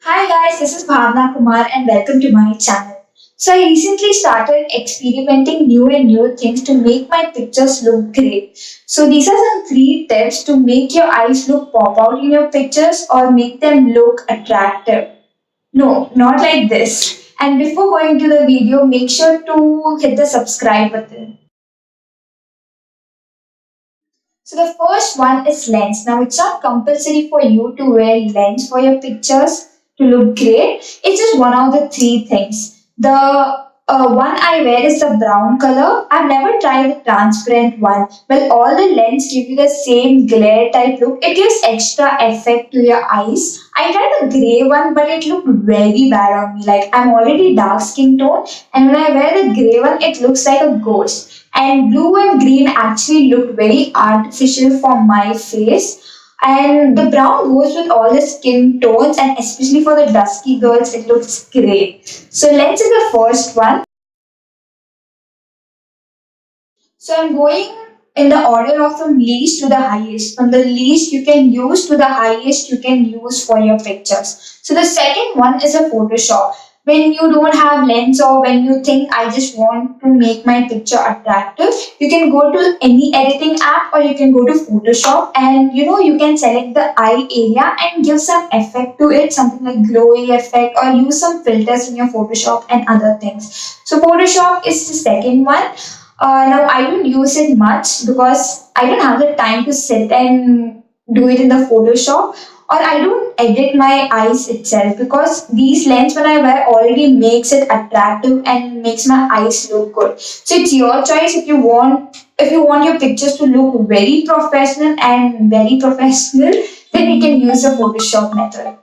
Hi guys, this is Bhavna Kumar and welcome to my channel. So I recently started experimenting new things to make my pictures look great. So these are some three tips to make your eyes look pop out in your pictures or make them look attractive. No, not like this. And before going to the video, make sure to hit the subscribe button. So the first one is lens. Now it's not compulsory for you to wear lens for your pictures to look great. It's just one of the three things. The one I wear is the brown color. I've never tried the transparent one. Well, all the lens give you the same glare type look. It gives extra effect to your eyes. I tried the gray one, but it looked very bad on me. Like I'm already dark skin tone, and when I wear the gray one, it looks like a ghost. And blue and green actually looked very artificial for my face. And the brown goes with all the skin tones, and especially for the dusky girls, it looks great. So lens is the first one. So I'm going in the order of from least to the highest. From the least you can use to the highest you can use for your pictures. So the second one is a Photoshop. When you don't have lens or when you think I just want to make my picture attractive, you can go to any editing app or you can go to Photoshop and you can select the eye area and give some effect to it, something like glowy effect or use some filters in your Photoshop and other things. So Photoshop is the second one. Now I don't use it much because I don't have the time to sit and do it in the Photoshop, or I don't edit my eyes itself because these lens when I wear already makes it attractive and makes my eyes look good. So it's your choice if you want your pictures to look very professional and very professional, then you can use the Photoshop method.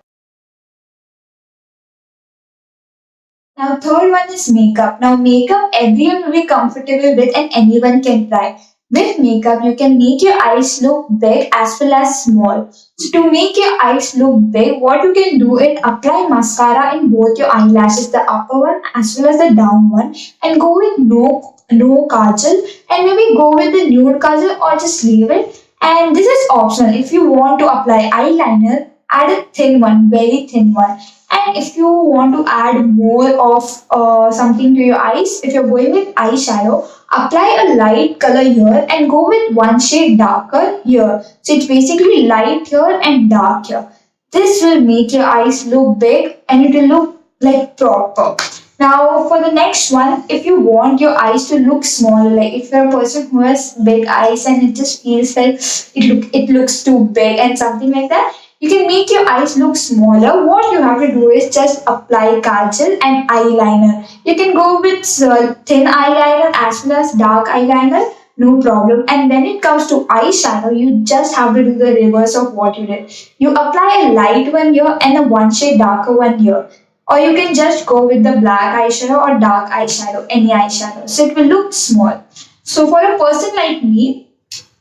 Now, third one is makeup. Now, makeup everyone will be comfortable with and anyone can try. With makeup, you can make your eyes look big as well as small. So, to make your eyes look big, what you can do is apply mascara in both your eyelashes, the upper one as well as the down one, and go with no kajal, and maybe go with the nude kajal or just leave it. And this is optional. If you want to apply eyeliner, add a thin one, very thin one. And if you want to add more of something to your eyes, if you're going with eyeshadow, apply a light color here and go with one shade darker here. So it's basically light here and dark here. This will make your eyes look big and it will look like proper. Now for the next one, if you want your eyes to look small, like if you're a person who has big eyes and it just feels like it looks too big and something like that, you can make your eyes look smaller. What you have to do is just apply kajal and eyeliner. You can go with thin eyeliner as well as dark eyeliner, no problem. And when it comes to eyeshadow, you just have to do the reverse of what you did. You apply a light one here and a one shade darker one here. Or you can just go with the black eyeshadow or dark eyeshadow, any eyeshadow. So it will look small. So for a person like me,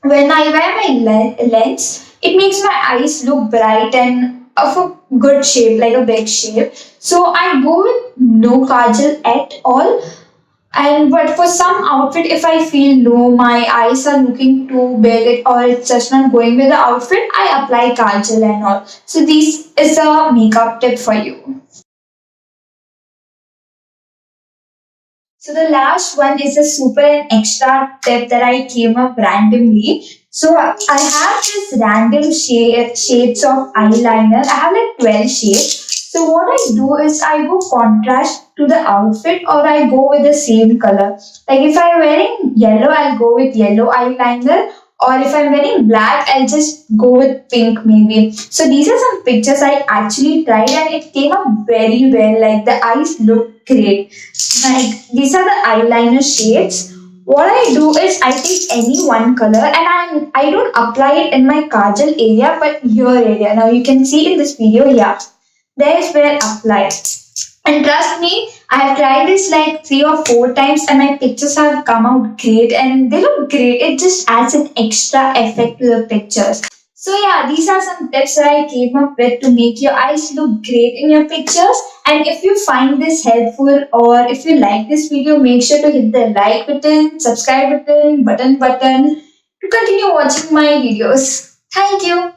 when I wear my lens, it makes my eyes look bright and of a good shape, like a big shape. So I go with no kajal at all. And but for some outfit, if I feel no, my eyes are looking too big or it's just not going with the outfit, I apply kajal and all. So this is a makeup tip for you. So the last one is a super and extra tip that I came up randomly. So I have this random shades of eyeliner. I have like 12 shades. So what I do is I go contrast to the outfit or I go with the same color. Like if I'm wearing yellow, I'll go with yellow eyeliner. Or if I'm wearing black, I'll just go with pink maybe. So these are some pictures I actually tried and it came up very well. Like the eyes look great. Like these are the eyeliner shades. What I do is I take any one color and I don't apply it in my kajal area but here area. Now you can see in this video, yeah, there's where applied. And trust me, I have tried this like 3 or 4 times and my pictures have come out great and they look great. It just adds an extra effect to the pictures. So yeah, these are some tips that I came up with to make your eyes look great in your pictures. And if you find this helpful or if you like this video, make sure to hit the like button, subscribe button to continue watching my videos. Thank you.